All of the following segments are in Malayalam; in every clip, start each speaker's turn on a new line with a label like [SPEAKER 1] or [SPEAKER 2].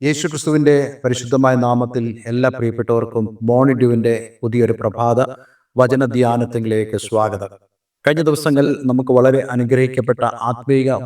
[SPEAKER 1] യേശുക്രിസ്തുവിന്റെ പരിശുദ്ധമായ നാമത്തിൽ എല്ലാ പ്രിയപ്പെട്ടവർക്കും മോർണിംഗ് പുതിയൊരു പ്രഭാത വചന ധ്യാനത്തിലേക്ക് സ്വാഗതം. കഴിഞ്ഞ ദിവസങ്ങൾ നമുക്ക് വളരെ അനുഗ്രഹിക്കപ്പെട്ട ആത്മീയ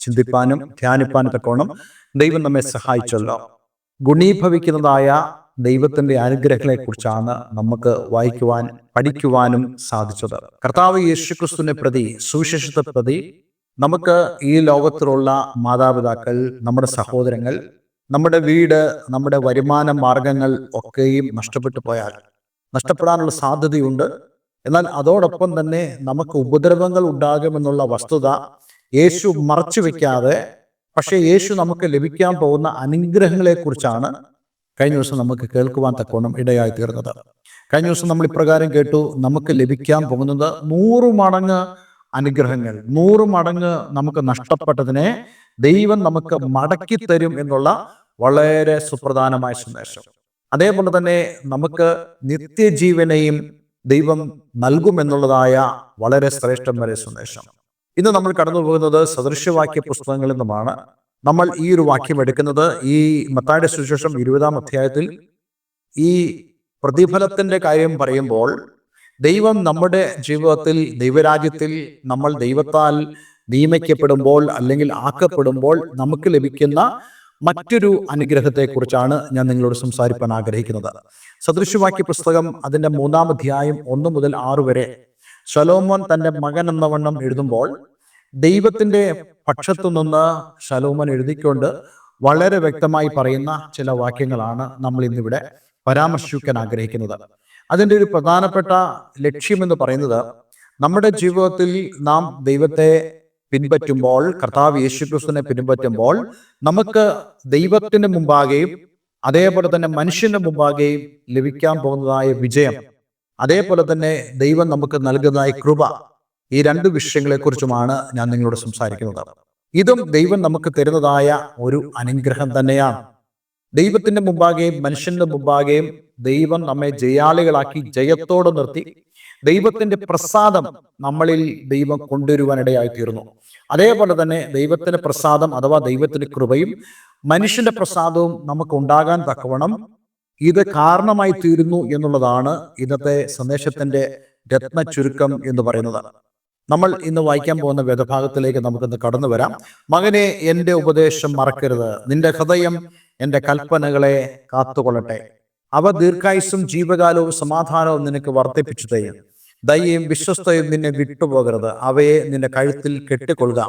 [SPEAKER 1] ചിന്തിപ്പാനും ധ്യാനിപ്പാനും തക്കോണം ദൈവം നമ്മെ സഹായിച്ചല്ലോ. ഗുണീഭവിക്കുന്നതായ ദൈവത്തിന്റെ അനുഗ്രഹങ്ങളെ കുറിച്ചാണ് നമുക്ക് വായിക്കുവാൻ പഠിക്കുവാനും സാധിച്ചത്. കർത്താവ് യേശുക്രിസ്തുവിനെ പ്രതി, സുവിശേഷത്തെ പ്രതി നമുക്ക് ഈ ലോകത്തിലുള്ള മാതാപിതാക്കൾ, നമ്മുടെ സഹോദരങ്ങൾ, നമ്മുടെ വീട്, നമ്മുടെ വരുമാന മാർഗങ്ങൾ ഒക്കെയും നഷ്ടപ്പെട്ടു പോയാൽ നഷ്ടപ്പെടാനുള്ള സാധ്യതയുണ്ട്. എന്നാൽ അതോടൊപ്പം തന്നെ നമുക്ക് ഉപദ്രവങ്ങൾ ഉണ്ടാകുമെന്നുള്ള വസ്തുത യേശു മറച്ചു വെക്കാതെ, പക്ഷേ യേശു നമുക്ക് ലഭിക്കാൻ പോകുന്ന അനുഗ്രഹങ്ങളെ കുറിച്ചാണ് കഴിഞ്ഞ ദിവസം നമുക്ക് കേൾക്കുവാൻ തക്കോണം ഇടയായി തീർന്നത്. കഴിഞ്ഞ ദിവസം നമ്മൾ ഇപ്രകാരം കേട്ടു: നമുക്ക് ലഭിക്കാൻ പോകുന്നത് 100 മടങ്ങ് അനുഗ്രഹങ്ങൾ, 100 മടങ്ങ് നമുക്ക് നഷ്ടപ്പെട്ടതിനെ ദൈവം നമുക്ക് മടക്കി തരും എന്നുള്ള വളരെ സുപ്രധാനമായ സന്ദേശം. അതേപോലെ തന്നെ നമുക്ക് നിത്യജീവനെയും ദൈവം നൽകുമെന്നുള്ളതായ വളരെ ശ്രേഷ്ഠമായ സന്ദേശം. ഇന്ന് നമ്മൾ കടന്നു പോകുന്നത് സദൃശവാക്യ പുസ്തകങ്ങളിൽ നിന്നുമാണ്. നമ്മൾ ഈ ഒരു വാക്യം എടുക്കുന്നത് ഈ മത്തായിയുടെ സുവിശേഷം 20-ാം അധ്യായത്തിൽ ഈ പ്രതിഫലത്തിന്റെ കാര്യം പറയുമ്പോൾ, ദൈവം നമ്മുടെ ജീവിതത്തിൽ, ദൈവരാജ്യത്തിൽ നമ്മൾ ദൈവത്താൽ നിയമിക്കപ്പെടുമ്പോൾ അല്ലെങ്കിൽ ആക്കപ്പെടുമ്പോൾ നമുക്ക് ലഭിക്കുന്ന മറ്റൊരു അനുഗ്രഹത്തെക്കുറിച്ചാണ് ഞാൻ നിങ്ങളോട് സംസാരിക്കാൻ ആഗ്രഹിക്കുന്നത്. സദൃശവാക്യ പുസ്തകം അതിൻ്റെ 3-ാം അധ്യായം 1 മുതൽ 6 വരെ ശലോമോൻ തൻ്റെ മകൻ എന്നവണ്ണം എഴുതുമ്പോൾ ദൈവത്തിന്റെ പക്ഷത്തു നിന്ന് ശലോമോൻ എഴുതിക്കൊണ്ട് വളരെ വ്യക്തമായി പറയുന്ന ചില വാക്യങ്ങളാണ് നമ്മൾ ഇന്നിവിടെ പരാമർശിക്കാൻ ആഗ്രഹിക്കുന്നത്. അതിൻ്റെ ഒരു പ്രധാനപ്പെട്ട ലക്ഷ്യമെന്ന് പറയുന്നത്, നമ്മുടെ ജീവിതത്തിൽ നാം ദൈവത്തെ പിൻപറ്റുമ്പോൾ, കർത്താവ് യേശുക്രിസ്തുവിനെ പിൻപറ്റുമ്പോൾ നമുക്ക് ദൈവത്തിന് മുമ്പാകെയും അതേപോലെ തന്നെ മനുഷ്യന്റെ മുമ്പാകെയും ലഭിക്കാൻ പോകുന്നതായ വിജയം, അതേപോലെ തന്നെ ദൈവം നമുക്ക് നൽകുന്നതായ കൃപ, ഈ 2 വിഷയങ്ങളെക്കുറിച്ചുമാണ് ഞാൻ നിങ്ങളോട് സംസാരിക്കുന്നത്. ഇതും ദൈവം നമുക്ക് തരുന്നതായ ഒരു അനുഗ്രഹം തന്നെയാണ്. ദൈവത്തിന്റെ മുമ്പാകെയും മനുഷ്യന്റെ മുമ്പാകെയും ദൈവം നമ്മെ ജയാളികളാക്കി ജയത്തോടെ നിർത്തി ദൈവത്തിന്റെ പ്രസാദം നമ്മളിൽ ദൈവം കൊണ്ടുവരുവാനിടയായി തീർന്നു. അതേപോലെ തന്നെ ദൈവത്തിന്റെ പ്രസാദം അഥവാ ദൈവത്തിന്റെ കൃപയും മനുഷ്യന്റെ പ്രസാദവും നമുക്ക് ഉണ്ടാകാൻ തക്കവണ്ണം ഇത് കാരണമായി തീരുന്നു എന്നുള്ളതാണ് ഇന്നത്തെ സന്ദേശത്തിന്റെ രത്ന ചുരുക്കം എന്ന് പറയുന്നത്. നമ്മൾ ഇന്ന് വായിക്കാൻ പോകുന്ന വേദഭാഗത്തിലേക്ക് നമുക്കിന്ന് കടന്നു വരാം. മകനെ, എൻ്റെ ഉപദേശം മറക്കരുത്, നിന്റെ ഹൃദയം എൻ്റെ കൽപ്പനകളെ കാത്തുകൊള്ളട്ടെ. അവ ദീർഘായുസ്സും ജീവകാലവും സമാധാനവും നിനക്ക് വർദ്ധിപ്പിച്ചു തരും. ദയയും വിശ്വസ്തയും നിന്നെ വിട്ടുപോകരുത്. അവയെ നിന്റെ കഴുത്തിൽ കെട്ടിക്കൊള്ളുക,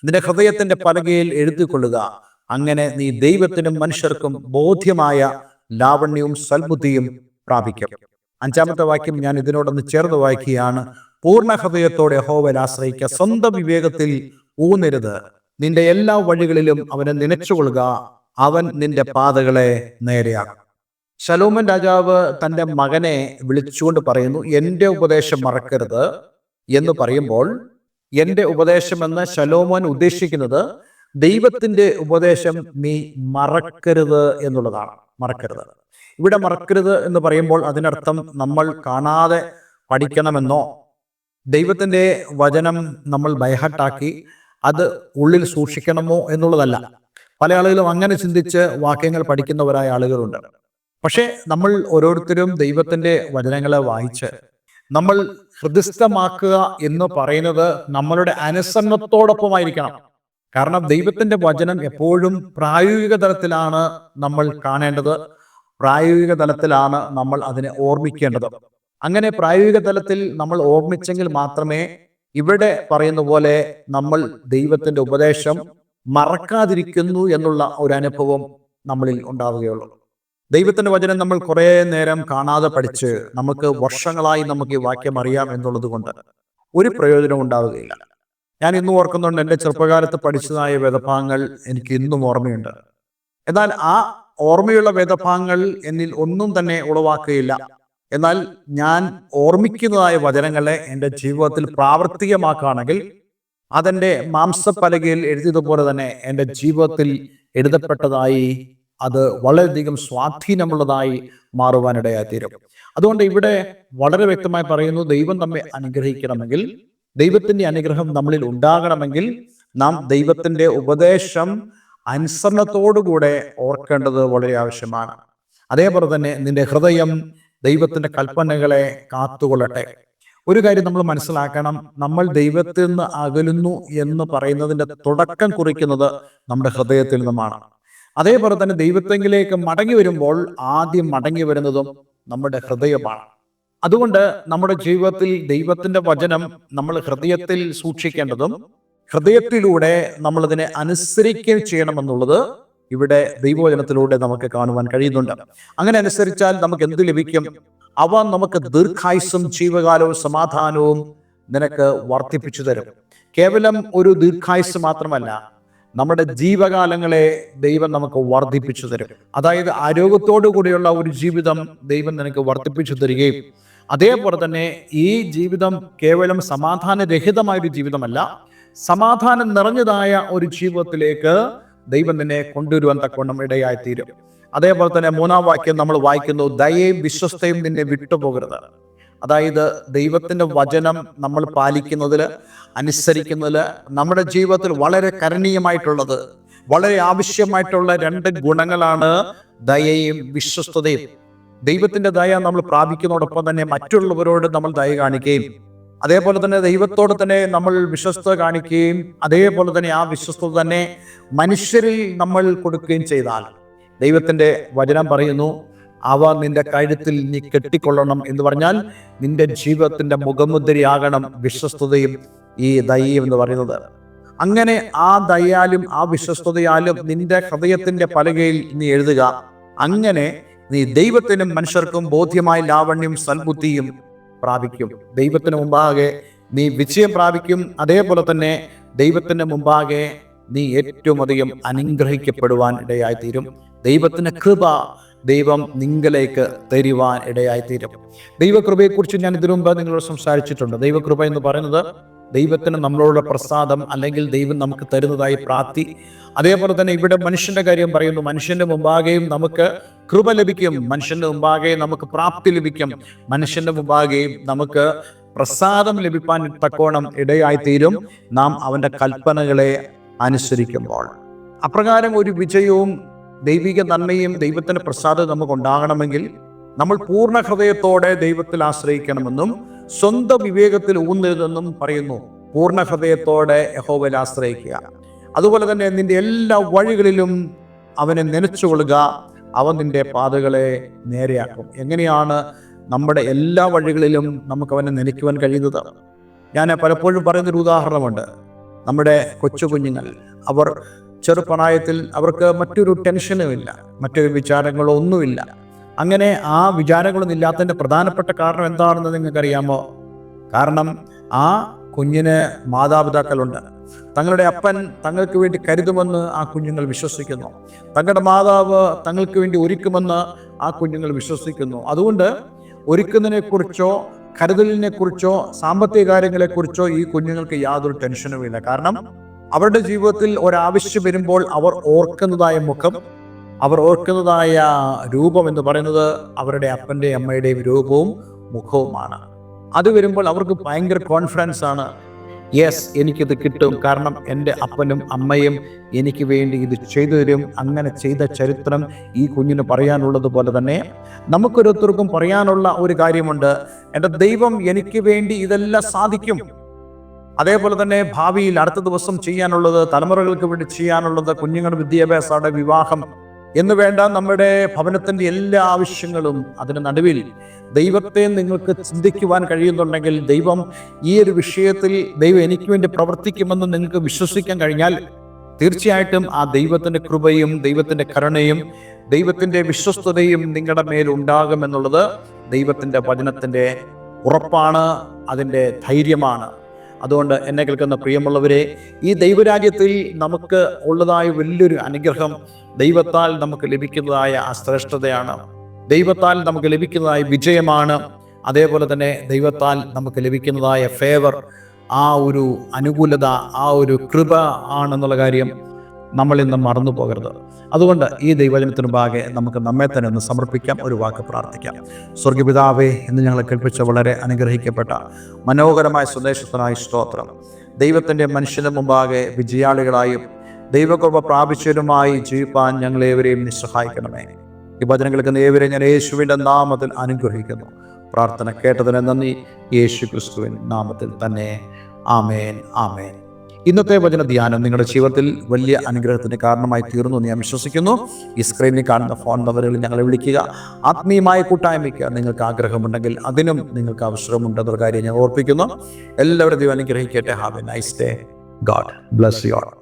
[SPEAKER 1] നിന്റെ ഹൃദയത്തിന്റെ പലകയിൽ എഴുതിക്കൊള്ളുക. അങ്ങനെ നീ ദൈവത്തിനും മനുഷ്യർക്കും ബോധ്യമായ ലാവണ്യവും സൽബുദ്ധിയും പ്രാപിക്കും. 5-ാമത്തെ വാക്യം ഞാൻ ഇതിനോടൊന്ന് ചേർന്ന് വായിക്കുകയാണ്. പൂർണ്ണ ഹൃദയത്തോടെ യഹോവയിൽ ആശ്രയിക്കുക, സ്വന്തം വിവേകത്തിൽ ഊന്നരുത്. നിന്റെ എല്ലാ വഴികളിലും അവനെ നനച്ചുകൊള്ളുക, അവൻ നിന്റെ പാതകളെ നേരെയാക്കും. ശലോമോൻ രാജാവ് തൻ്റെ മകനെ വിളിച്ചുകൊണ്ട് പറയുന്നു, എൻ്റെ ഉപദേശം മറക്കരുത് എന്ന് പറയുമ്പോൾ, എൻ്റെ ഉപദേശം എന്ന് ശലോമോൻ ഉദ്ദേശിക്കുന്നത് ദൈവത്തിന്റെ ഉപദേശം നീ മറക്കരുത് എന്നുള്ളതാണ്. മറക്കരുത്, ഇവിടെ മറക്കരുത് എന്ന് പറയുമ്പോൾ അതിനർത്ഥം നമ്മൾ കാണാതെ പഠിക്കണമെന്നോ ദൈവത്തിന്റെ വചനം നമ്മൾ ബൈഹാർട്ടാക്കി അത് ഉള്ളിൽ സൂക്ഷിക്കണമോ എന്നുള്ളതല്ല. പല ആളുകളും അങ്ങനെ ചിന്തിച്ച് വാക്യങ്ങൾ പഠിക്കുന്നവരായ ആളുകളുണ്ട്. പക്ഷെ നമ്മൾ ഓരോരുത്തരും ദൈവത്തിന്റെ വചനങ്ങളെ വായിച്ച് നമ്മൾ ഹൃദയസ്ഥമാക്കുക എന്ന് പറയുന്നത് നമ്മളുടെ അനുസരണത്തോടൊപ്പമായിരിക്കണം. കാരണം ദൈവത്തിന്റെ വചനം എപ്പോഴും പ്രായോഗിക തലത്തിലാണ് നമ്മൾ കാണേണ്ടത്, പ്രായോഗിക തലത്തിലാണ് നമ്മൾ അതിനെ ഓർമ്മിക്കേണ്ടത്. അങ്ങനെ പ്രായോഗിക തലത്തിൽ നമ്മൾ ഓർമ്മിച്ചെങ്കിൽ മാത്രമേ ഇവിടെ പറയുന്ന പോലെ നമ്മൾ ദൈവത്തിന്റെ ഉപദേശം മറക്കാതിരിക്കുന്നു എന്നുള്ള ഒരു അനുഭവം നമ്മളിൽ ഉണ്ടാവുകയുള്ളൂ. ദൈവത്തിന്റെ വചനം നമ്മൾ കുറേ നേരം കാണാതെ പഠിച്ച് നമുക്ക് വർഷങ്ങളായി നമുക്ക് ഈ വാക്യം അറിയാം എന്നുള്ളത് കൊണ്ട് ഒരു പ്രയോജനം ഉണ്ടാവുകയില്ല. ഞാൻ ഇന്നും ഓർക്കുന്നുണ്ട്, എൻ്റെ ചെറുപ്പകാലത്ത് പഠിച്ചതായ വേദഭാഗങ്ങൾ എനിക്ക് ഇന്നും ഓർമ്മയുണ്ട്. എന്നാൽ ആ ഓർമ്മയുള്ള വേദഭാഗങ്ങൾ എന്നിൽ ഒന്നും തന്നെ ഉളവാക്കുകയില്ല. എന്നാൽ ഞാൻ ഓർമ്മിക്കുന്നതായ വചനങ്ങളെ എൻ്റെ ജീവിതത്തിൽ പ്രാവർത്തികമാക്കുകയാണെങ്കിൽ അതെൻ്റെ മാംസപ്പലകയിൽ എഴുതിയതുപോലെ തന്നെ എൻ്റെ ജീവിതത്തിൽ എഴുതപ്പെട്ടതായി അത് വളരെയധികം സ്വാധീനമുള്ളതായി മാറുവാനിടയായി തീരും. അതുകൊണ്ട് ഇവിടെ വളരെ വ്യക്തമായി പറയുന്നു, ദൈവം നമ്മെ അനുഗ്രഹിക്കണമെങ്കിൽ, ദൈവത്തിന്റെ അനുഗ്രഹം നമ്മളിൽ ഉണ്ടാകണമെങ്കിൽ നാം ദൈവത്തിന്റെ ഉപദേശം അനുസരണത്തോടുകൂടെ ഓർക്കേണ്ടത് വളരെ ആവശ്യമാണ്. അതേപോലെ തന്നെ നിന്റെ ഹൃദയം ദൈവത്തിന്റെ കൽപ്പനകളെ കാത്തുകൊള്ളട്ടെ. ഒരു കാര്യം നമ്മൾ മനസ്സിലാക്കണം, നമ്മൾ ദൈവത്തിൽ നിന്ന് അകലുന്നു എന്ന് പറയുന്നതിന്റെ തുടക്കം കുറിക്കുന്നത് നമ്മുടെ ഹൃദയത്തിൽ നിന്നുമാണ്. അതേപോലെ തന്നെ ദൈവത്തെങ്കിലേക്ക് മടങ്ങി വരുമ്പോൾ ആദ്യം മടങ്ങി വരുന്നതും നമ്മുടെ ഹൃദയമാണ്. അതുകൊണ്ട് നമ്മുടെ ജീവിതത്തിൽ ദൈവത്തിന്റെ വചനം നമ്മൾ ഹൃദയത്തിൽ സൂക്ഷിക്കേണ്ടതും ഹൃദയത്തിലൂടെ നമ്മളതിനെ അനുസരിക്കുകയും ചെയ്യണമെന്നുള്ളത് ഇവിടെ ദൈവവചനത്തിലൂടെ നമുക്ക് കാണുവാൻ കഴിയുന്നുണ്ട്. അങ്ങനെ അനുസരിച്ചാൽ നമുക്ക് എന്ത് ലഭിക്കും? അവ നമുക്ക് ദീർഘായുസ്സും ജീവകാലവും സമാധാനവും നിനക്ക് വർദ്ധിപ്പിച്ചു തരും. കേവലം ഒരു ദീർഘായുസ് മാത്രമല്ല, നമ്മുടെ ജീവകാലങ്ങളെ ദൈവം നമുക്ക് വർദ്ധിപ്പിച്ചു തരും. അതായത് ആരോഗ്യത്തോടു കൂടിയുള്ള ഒരു ജീവിതം ദൈവം നിനക്ക് വർദ്ധിപ്പിച്ചു തരികയും അതേപോലെ തന്നെ ഈ ജീവിതം കേവലം സമാധാനരഹിതമായൊരു ജീവിതമല്ല, സമാധാനം നിറഞ്ഞതായ ഒരു ജീവിതത്തിലേക്ക് ദൈവം നിന്നെ കൊണ്ടുവരുവാൻ തക്കവണ്ണം ഇടയായിത്തീരും. അതേപോലെ തന്നെ 3-ാം വാക്യം നമ്മൾ വായിക്കുന്നു, ദയയും വിശ്വസ്തയും നിന്നെ വിട്ടുപോകരുത്. അതായത് ദൈവത്തിന്റെ വചനം നമ്മൾ പാലിക്കുന്നതിൽ, അനുസരിക്കുന്നതിൽ നമ്മുടെ ജീവിതത്തിൽ വളരെ കരണീയമായിട്ടുള്ളത്, വളരെ ആവശ്യമായിട്ടുള്ള 2 ഗുണങ്ങളാണ് ദയയും വിശ്വസ്തതയും. ദൈവത്തിന്റെ ദയ നമ്മൾ പ്രാപിക്കുന്നതോടൊപ്പം തന്നെ മറ്റുള്ളവരോട് നമ്മൾ ദയ കാണിക്കുകയും അതേപോലെ തന്നെ ദൈവത്തോട് തന്നെ നമ്മൾ വിശ്വസ്തത കാണിക്കുകയും അതേപോലെ തന്നെ ആ വിശ്വസ്തത തന്നെ മനുഷ്യരിൽ നമ്മൾ കൊടുക്കുകയും ചെയ്താൽ ദൈവത്തിന്റെ വചനം പറയുന്നു, അവ നിന്റെ കഴുത്തിൽ നീ കെട്ടിക്കൊള്ളണം എന്ന് പറഞ്ഞാൽ നിന്റെ ജീവിതത്തിന്റെ മുഖമുദ്രയാകണം വിശ്വസ്തതയും ഈ ദയയും എന്ന് പറയുന്നത്. അങ്ങനെ ആ ദയാലും ആ വിശ്വസ്തതയാലും നിന്റെ ഹൃദയത്തിന്റെ പലകയിൽ നീ എഴുതുക. അങ്ങനെ നീ ദൈവത്തിനും മനുഷ്യർക്കും ബോധ്യമായ ലാവണ്യം സൽബുദ്ധിയും പ്രാപിക്കും. ദൈവത്തിന് മുമ്പാകെ നീ വിജയം പ്രാപിക്കും. അതേപോലെ തന്നെ ദൈവത്തിന് മുമ്പാകെ നീ ഏറ്റവും അധികം അനുഗ്രഹിക്കപ്പെടുവാൻ ഇടയായിത്തീരും. ദൈവത്തിന്റെ കൃപ ദൈവം നിങ്ങളിലേക്ക് തരുവാൻ ഇടയായിത്തീരും. ദൈവകൃപയെക്കുറിച്ച് ഞാൻ ഇതിനു മുമ്പ് നിങ്ങളോട് സംസാരിച്ചിട്ടുണ്ട്. ദൈവകൃപ എന്ന് പറയുന്നത് ദൈവത്തിന് നമ്മളോടുള്ള പ്രസാദം, അല്ലെങ്കിൽ ദൈവം നമുക്ക് തരുന്നതായി പ്രാപ്തി. അതേപോലെ തന്നെ ഇവിടെ മനുഷ്യന്റെ കാര്യം പറയുന്നു, മനുഷ്യന്റെ മുമ്പാകെയും നമുക്ക് കൃപ ലഭിക്കും, മനുഷ്യന്റെ മുമ്പാകെ നമുക്ക് പ്രാപ്തി ലഭിക്കും, മനുഷ്യന്റെ മുമ്പാകെയും നമുക്ക് പ്രസാദം ലഭിക്കാൻ തക്കോണം ഇടയായിത്തീരും നാം അവന്റെ കൽപ്പനകളെ അനുസരിക്കുമ്പോൾ. അപ്രകാരം ഒരു വിജയവും ദൈവിക നന്മയും ദൈവത്തിന്റെ പ്രസാദം നമുക്ക് ഉണ്ടാകണമെങ്കിൽ നമ്മൾ പൂർണ്ണ ഹൃദയത്തോടെ ദൈവത്തിൽ ആശ്രയിക്കണമെന്നും സ്വന്തം വിവേകത്തിൽ ഊന്നരുതെന്നും പറയുന്നു. പൂർണ്ണ ഹൃദയത്തോടെ യഹോവയിൽ ആശ്രയിക്കുക. അതുപോലെ തന്നെ നിന്റെ എല്ലാ വഴികളിലും അവനെ നനച്ചുകൊള്ളുക, അവൻ നിന്റെ പാതകളെ നേരെയാക്കും. എങ്ങനെയാണ് നമ്മുടെ എല്ലാ വഴികളിലും നമുക്ക് അവനെ നനയ്ക്കുവാൻ കഴിയുന്നത്? ഞാൻ പലപ്പോഴും പറയുന്നൊരു ഉദാഹരണമുണ്ട്. നമ്മുടെ കൊച്ചു കുഞ്ഞുങ്ങൾ, അവർ ചെറുപ്രായത്തിൽ അവർക്ക് മറ്റൊരു ടെൻഷനും ഇല്ല, മറ്റൊരു വിചാരങ്ങളോ ഒന്നുമില്ല. അങ്ങനെ ആ വിചാരങ്ങളൊന്നും ഇല്ലാത്തതിൻ്റെ പ്രധാനപ്പെട്ട കാരണം എന്താണെന്ന് നിങ്ങൾക്കറിയാമോ? കാരണം ആ കുഞ്ഞിന് മാതാപിതാക്കളുണ്ട്. തങ്ങളുടെ അപ്പൻ തങ്ങൾക്ക് വേണ്ടി കരുതുമെന്ന് ആ കുഞ്ഞുങ്ങൾ വിശ്വസിക്കുന്നു. തങ്ങളുടെ മാതാവ് തങ്ങൾക്ക് വേണ്ടി ഒരുക്കുമെന്ന് ആ കുഞ്ഞുങ്ങൾ വിശ്വസിക്കുന്നു. അതുകൊണ്ട് ഒരുക്കുന്നതിനെക്കുറിച്ചോ കരുതലിനെക്കുറിച്ചോ സാമ്പത്തിക കാര്യങ്ങളെക്കുറിച്ചോ ഈ കുഞ്ഞുങ്ങൾക്ക് യാതൊരു ടെൻഷനുമില്ല. കാരണം അവരുടെ ജീവിതത്തിൽ ഒരാവശ്യം വരുമ്പോൾ അവർ ഓർക്കുന്നതായ മുഖം, അവർ ഓർക്കുന്നതായ രൂപം എന്ന് പറയുന്നത് അവരുടെ അപ്പൻ്റെയും അമ്മയുടെയും രൂപവും മുഖവുമാണ്. അത് വരുമ്പോൾ അവർക്ക് ഭയങ്കര കോൺഫിഡൻസ് ആണ്. യെസ്, എനിക്കിത് കിട്ടും, കാരണം എൻ്റെ അപ്പനും അമ്മയും എനിക്ക് വേണ്ടി ഇത് ചെയ്തു തരും. അങ്ങനെ ചെയ്ത ചരിത്രം ഈ കുഞ്ഞിന് പറയാനുള്ളത് പോലെ തന്നെ നമുക്കൊരോരുത്തർക്കും പറയാനുള്ള ഒരു കാര്യമുണ്ട്, എൻ്റെ ദൈവം എനിക്ക് വേണ്ടി ഇതെല്ലാം സാധിക്കും. അതേപോലെ തന്നെ ഭാവിയിൽ അടുത്ത ദിവസം ചെയ്യാനുള്ളത്, തലമുറകൾക്ക് വേണ്ടി ചെയ്യാനുള്ളത്, കുഞ്ഞുങ്ങളുടെ വിദ്യാഭ്യാസമാണ്, വിവാഹം എന്ന് വേണ്ട നമ്മുടെ ഭവനത്തിൻ്റെ എല്ലാ ആവശ്യങ്ങളും, അതിന് നടുവിൽ ദൈവത്തെ നിങ്ങൾക്ക് ചിന്തിക്കുവാൻ കഴിയുന്നുണ്ടെങ്കിൽ, ദൈവം ഈ ഒരു വിഷയത്തിൽ ദൈവം എനിക്ക് വേണ്ടി പ്രവർത്തിക്കുമെന്ന് നിങ്ങൾക്ക് വിശ്വസിക്കാൻ കഴിഞ്ഞാൽ തീർച്ചയായിട്ടും ആ ദൈവത്തിൻ്റെ കൃപയും ദൈവത്തിൻ്റെ കരുണയും ദൈവത്തിൻ്റെ വിശ്വസ്തതയും നിങ്ങളുടെ മേൽ ഉണ്ടാകുമെന്നുള്ളത് ദൈവത്തിൻ്റെ വചനത്തിൻ്റെ ഉറപ്പാണ്, അതിൻ്റെ ധൈര്യമാണ്. അതുകൊണ്ട് എന്നെ കേൾക്കുന്ന പ്രിയമുള്ളവരെ, ഈ ദൈവരാജ്യത്തിൽ നമുക്ക് ഉള്ളതായ വലിയൊരു അനുഗ്രഹം ദൈവത്താൽ നമുക്ക് ലഭിക്കുന്നതായ ആ ശ്രേഷ്ഠതയാണ്, ദൈവത്താൽ നമുക്ക് ലഭിക്കുന്നതായ വിജയമാണ്. അതേപോലെ തന്നെ ദൈവത്താൽ നമുക്ക് ലഭിക്കുന്നതായ ഫേവർ, ആ ഒരു അനുകൂലത, ആ ഒരു കൃപ ആണെന്നുള്ള കാര്യം നമ്മൾ ഇന്ന് മറന്നു പോകരുത്. അതുകൊണ്ട് ഈ ദൈവവചനത്തിന് മുമ്പാകെ നമുക്ക് നമ്മെ തന്നെ ഒന്ന് സമർപ്പിക്കാം, ഒരു വാക്ക് പ്രാർത്ഥിക്കാം. സ്വർഗ്ഗപിതാവേ, ഇന്ന് ഞങ്ങളെ കേൾപ്പിച്ച വളരെ അനുഗ്രഹിക്കപ്പെട്ട മനോഹരമായ സന്ദേശത്തിനായി സ്തോത്രം. ദൈവത്തിൻ്റെ മനുഷ്യന് മുമ്പാകെ വിജയാളികളായും ദൈവകൃപ പ്രാപിച്ചവരുമായി ജീവിപ്പാൻ ഞങ്ങളേവരെയും നീ സഹായിക്കണമേ. ഈ വചനം കേൾക്കുന്ന ഏവരെയും ഞാൻ യേശുവിൻ്റെ നാമത്തിൽ അനുഗ്രഹിക്കുന്നു. പ്രാർത്ഥന കേട്ടതിന് നന്ദി. യേശു ക്രിസ്തുവിൻ നാമത്തിൽ തന്നെ. ആമേൻ, ആമേൻ. ഇന്നത്തെ വചന ധ്യാനം നിങ്ങളുടെ ജീവിതത്തിൽ വലിയ അനുഗ്രഹത്തിന് കാരണമായി തീർന്നു എന്ന് ഞാൻ വിശ്വസിക്കുന്നു. ഈ സ്ക്രീനിൽ കാണുന്ന ഫോൺ നമ്പറുകളിൽ ഞങ്ങളെ വിളിക്കുക. ആത്മീയമായ കൂട്ടായ്മയ്ക്ക് നിങ്ങൾക്ക് ആഗ്രഹമുണ്ടെങ്കിൽ അതിനും നിങ്ങൾക്ക് അവസരമുണ്ടെന്നുള്ള കാര്യം ഞാൻ ഓർപ്പിക്കുന്നു. എല്ലാവരും ദൈവം അനുഗ്രഹിക്കട്ടെ. Have A nice day. God bless you all.